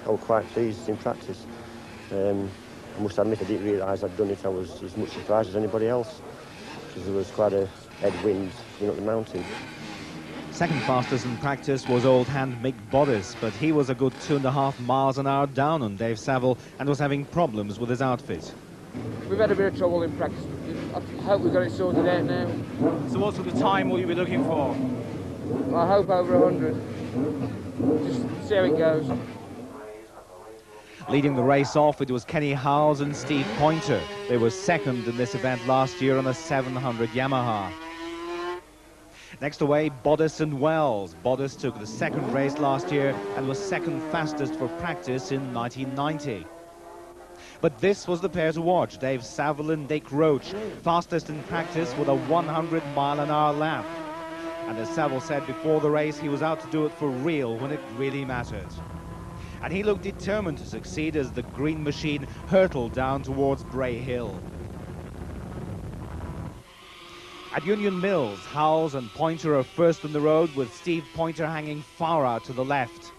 I was quite pleased in practice. I must admit I didn't realise I'd done it. I was as much surprised as anybody else, because there was quite a headwind coming up the mountain. Second fastest in practice was old hand Mick Boddice, but he was a good 2.5 miles an hour down on Dave Saville and was having problems with his outfit. We've had a bit of trouble in practice. I hope we've got it sorted out now. So what sort of time will you be looking for? I hope over 100. Just see how it goes. Leading the race off, it was Kenny Howes and Steve Pointer. They were second in this event last year on a 700 Yamaha. Next away, Boddice and Wells. Boddice took the second race last year and was second fastest for practice in 1990. But this was the pair to watch, Dave Saville and Nick Roach, fastest in practice with a 100-mile-an-hour lap. And as Saville said before the race, he was out to do it for real when it really mattered. And he looked determined to succeed as the green machine hurtled down towards Bray Hill. At Union Mills, Howes and Pointer are first on the road, with Steve Pointer hanging far out to the left.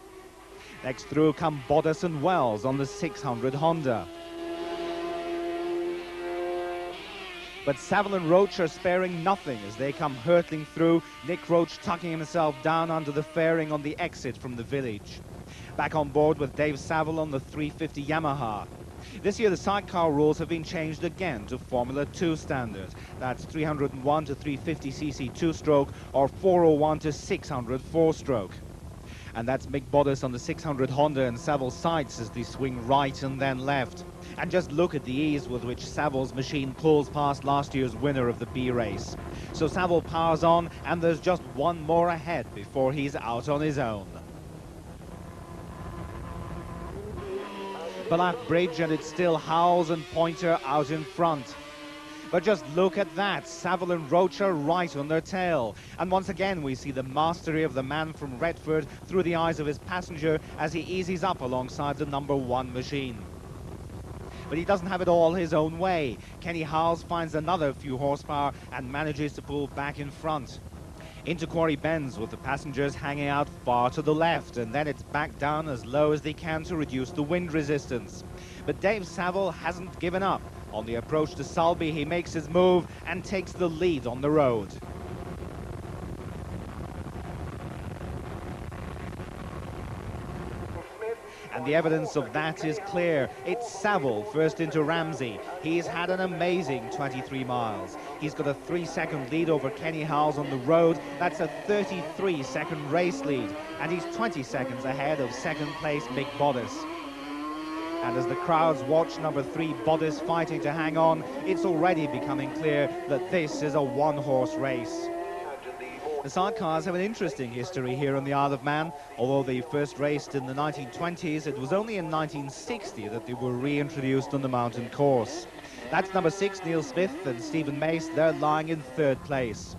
Next through come Boddice and Wells on the 600 Honda. But Saville and Roach are sparing nothing as they come hurtling through, Nick Roach tucking himself down under the fairing on the exit from the village. Back on board with Dave Saville on the 350 Yamaha. This year the sidecar rules have been changed again to Formula 2 standard. That's 301 to 350cc 2-stroke or 401 to 600 4-stroke. And that's Mick Boddice on the 600 Honda and Saville sights as they swing right and then left. And just look at the ease with which Saville's machine pulls past last year's winner of the B race. So Saville powers on, and there's just one more ahead before he's out on his own. Ballack Bridge, and it's still Howes and Pointer out in front. But just look at that, Saville and Roach are right on their tail. And once again we see the mastery of the man from Retford through the eyes of his passenger as he eases up alongside the #1 machine. But he doesn't have it all his own way. Kenny Howes finds another few horsepower and manages to pull back in front. Into Quarry Bends with the passengers hanging out far to the left, and then it's back down as low as they can to reduce the wind resistance. But Dave Saville hasn't given up. On the approach to Sulby, he makes his move and takes the lead on the road. And the evidence of that is clear. It's Saville first into Ramsey. He's had an amazing 23 miles. He's got a 3-second lead over Kenny Howes on the road. That's a 33-second race lead. And he's 20 seconds ahead of second place Mick Boddice. And as the crowds watch #3 Boddice fighting to hang on, it's already becoming clear that this is a one-horse race. The sidecars have an interesting history here on the Isle of Man. Although they first raced in the 1920s, it was only in 1960 that they were reintroduced on the mountain course. That's #6, Neil Smith and Stephen Mace. They're lying in 3rd place.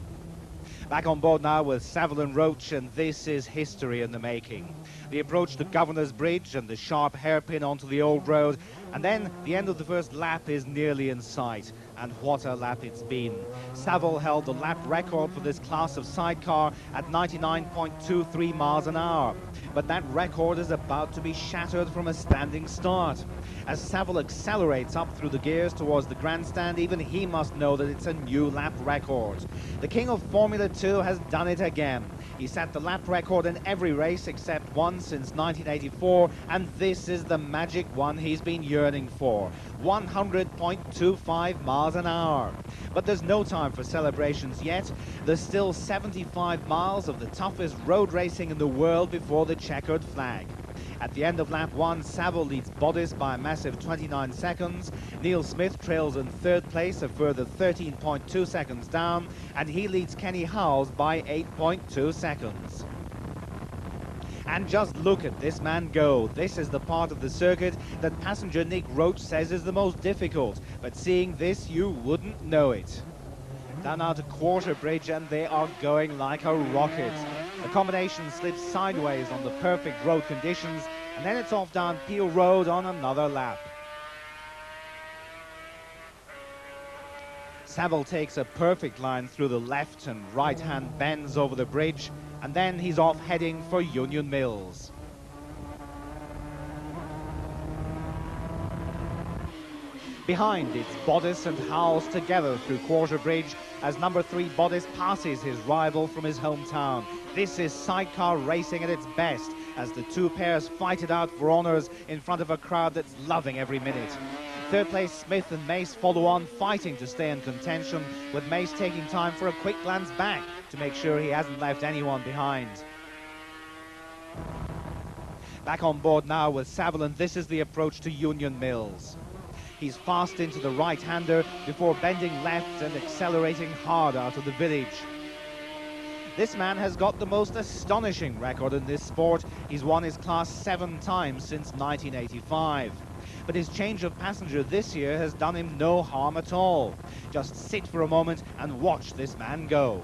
Back on board now with Saville and Roach, and this is history in the making. The approach to Governor's Bridge and the sharp hairpin onto the old road, and then the end of the first lap is nearly in sight. And what a lap it's been. Saville held the lap record for this class of sidecar at 99.23 miles an hour. But that record is about to be shattered from a standing start. As Saville accelerates up through the gears towards the grandstand, even he must know that it's a new lap record. The king of Formula 2 has done it again. He set the lap record in every race except one since 1984, and this is the magic one he's been yearning for. 100.25 miles an hour. But there's no time for celebrations yet. There's still 75 miles of the toughest road racing in the world before the checkered flag. At the end of lap 1, Saville leads Boddice by a massive 29 seconds. Neil Smith trails in 3rd place, a further 13.2 seconds down, and he leads Kenny Howes by 8.2 seconds. And just look at this man go. This is the part of the circuit that passenger Nick Roach says is the most difficult, but seeing this, you wouldn't know it. Down now to Quarter Bridge, and they are going like a rocket. The combination slips sideways on the perfect road conditions, and then it's off down Peel Road on another lap. Saville takes a perfect line through the left and right-hand bends over the bridge, and then he's off heading for Union Mills. Behind, it's Bodice and Howells together through Quarter Bridge as number 3 Bodice passes his rival from his hometown. This is Sidecar racing at its best as the two pairs fight it out for honours in front of a crowd that's loving every minute. Third place Smith and Mace follow on, fighting to stay in contention, with Mace taking time for a quick glance back to make sure he hasn't left anyone behind. Back on board now with Saville, and this is the approach to Union Mills. He's fast into the right-hander before bending left and accelerating hard out of the village. This man has got the most astonishing record in this sport. He's won his class 7 times since 1985. But his change of passenger this year has done him no harm at all. Just sit for a moment and watch this man go.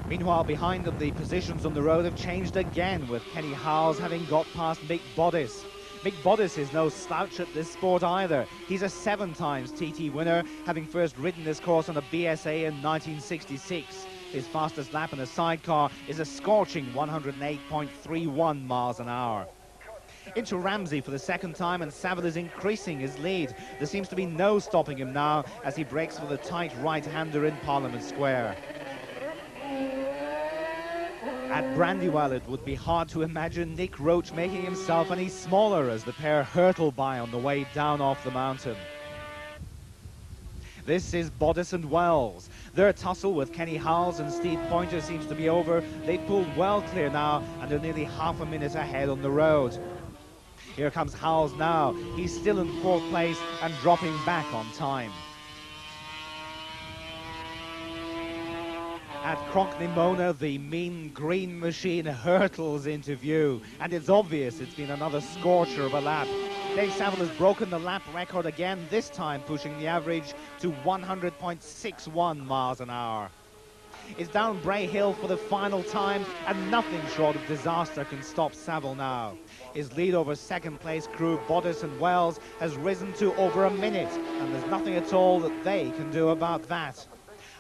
Meanwhile, behind them, the positions on the road have changed again, with Kenny Howells having got past Mick Bodice. Mick Bodice is no slouch at this sport either. He's a 7 times TT winner, having first ridden this course on a BSA in 1966. His fastest lap in a sidecar is a scorching 108.31 miles an hour. Into Ramsey for the second time, and Saville is increasing his lead. There seems to be no stopping him now as he breaks for the tight right-hander in Parliament Square. At Brandywell, it would be hard to imagine Nick Roach making himself any smaller as the pair hurtle by on the way down off the mountain. This is Bodice and Wells. Their tussle with Kenny Howells and Steve Pointer seems to be over. They pulled well clear now and are nearly half a minute ahead on the road. Here comes Howells now. He's still in 4th place and dropping back on time. At Cronkney-Mona, the mean green machine hurtles into view, and it's obvious it's been another scorcher of a lap. Dave Saville has broken the lap record again, this time pushing the average to 100.61 miles an hour. It's down Bray Hill for the final time, and nothing short of disaster can stop Saville now. His lead over second place crew Bodice and Wells has risen to over a minute, and there's nothing at all that they can do about that.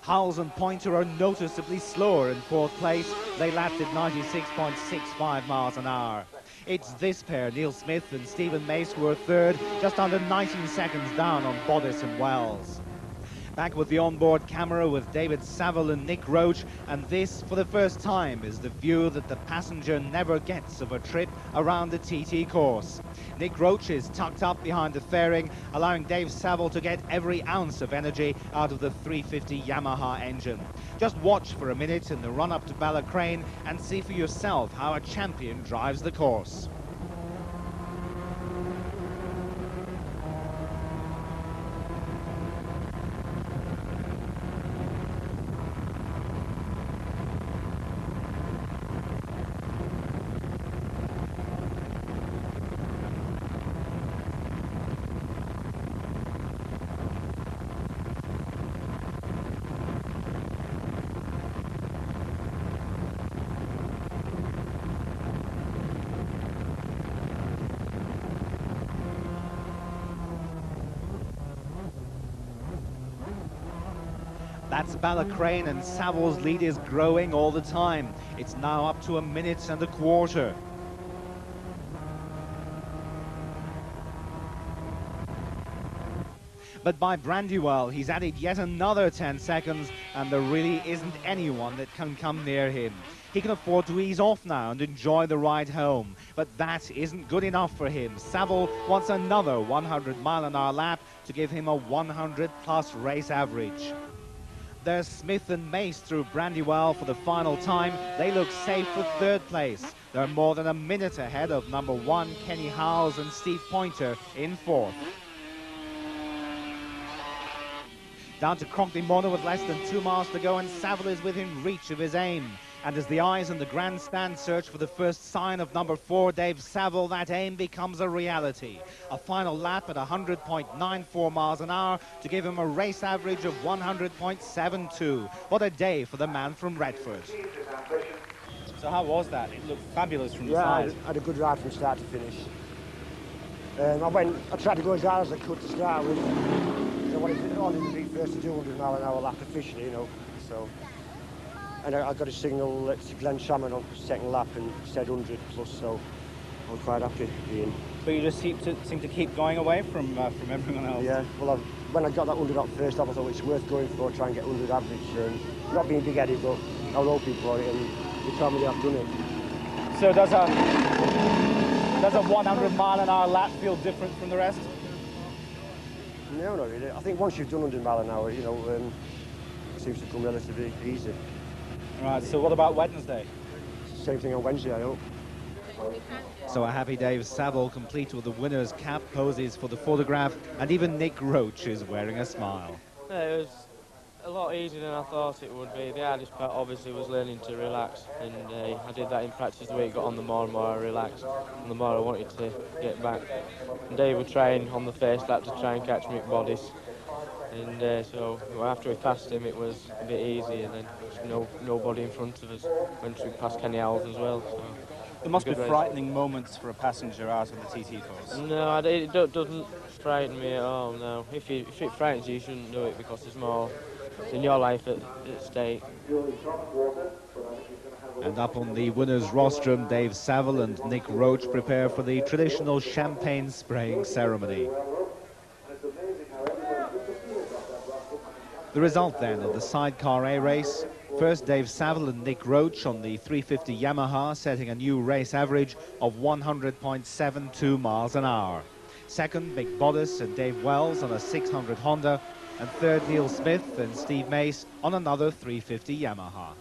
Howells and Pointer are noticeably slower in 4th place. They lapped at 96.65 miles an hour. It's this pair, Neil Smith and Stephen Mace, who are 3rd, just under 19 seconds down on Bodice and Wells. Back with the onboard camera with David Saville and Nick Roach, and this, for the first time, is the view that the passenger never gets of a trip around the TT course. Nick Roach is tucked up behind the fairing, allowing Dave Saville to get every ounce of energy out of the 350 Yamaha engine. Just watch for a minute in the run-up to Ballacrane and see for yourself how a champion drives the course. That's Ballacrane, and Saville's lead is growing all the time. It's now up to 1 minute and a quarter. But by Brandywell, he's added yet another 10 seconds, and there really isn't anyone that can come near him. He can afford to ease off now and enjoy the ride home, but that isn't good enough for him. Saville wants another 100-mile-an-hour lap to give him a 100-plus race average. There's Smith and Mace through Brandywell for the final time. They look safe for 3rd place. They're more than a minute ahead of number 1 Kenny Howells and Steve Pointer in 4th. Down to Cronkney-Mona with less than 2 miles to go, and Saville is within reach of his aim. And as the eyes in the grandstand search for the first sign of number 4 Dave Saville, that aim becomes a reality. A final lap at 100.94 miles an hour to give him a race average of 100.72. What a day for the man from Retford. So how was that? It looked fabulous from the Yeah, side. I had a good ride from start to finish. I tried to go as hard as I could to start with. I wanted to be first to do 100-mile-an-hour lap officially, you know. So, and I got a signal to Glenn Salmon on second lap and said 100 plus. So I'm quite happy being. But you just seem to keep going away from everyone else. Yeah, well, when I got that 100 up first off, I thought it's worth going for, try and get 100 average. Not being big-headed, but I was hoping for it, and they told me I've done it. So does a 100-mile-an-hour lap feel different from the rest? No, not really. I think once you've done 100 mile an hour, you know, it seems to come relatively easy. Right, so what about Wednesday? Same thing on Wednesday, I hope. So a happy Dave Saville, complete with the winner's cap, poses for the photograph, and even Nick Roach is wearing a smile. Yeah, it was a lot easier than I thought it would be. The hardest part obviously was learning to relax, and I did that in practice. The way it got on, the more and more I relaxed, and the more I wanted to get back. And Dave was trying on the first lap to try and catch Mick Bodice, and so after we passed him it was a bit easy, and then nobody in front of us once we passed Kenny Howells as well. So. There must be frightening moments for a passenger out of the TT course. No, it doesn't frighten me at all, no. If it frightens you, you shouldn't do it, because there's more in your life at stake. And up on the winner's rostrum, Dave Saville and Nick Roach prepare for the traditional champagne spraying ceremony. The result then of the Sidecar A race. First, Dave Saville and Nick Roach on the 350 Yamaha, setting a new race average of 100.72 miles an hour. Second, Mick Bodice and Dave Wells on a 600 Honda. And third, Neil Smith and Steve Mace on another 350 Yamaha.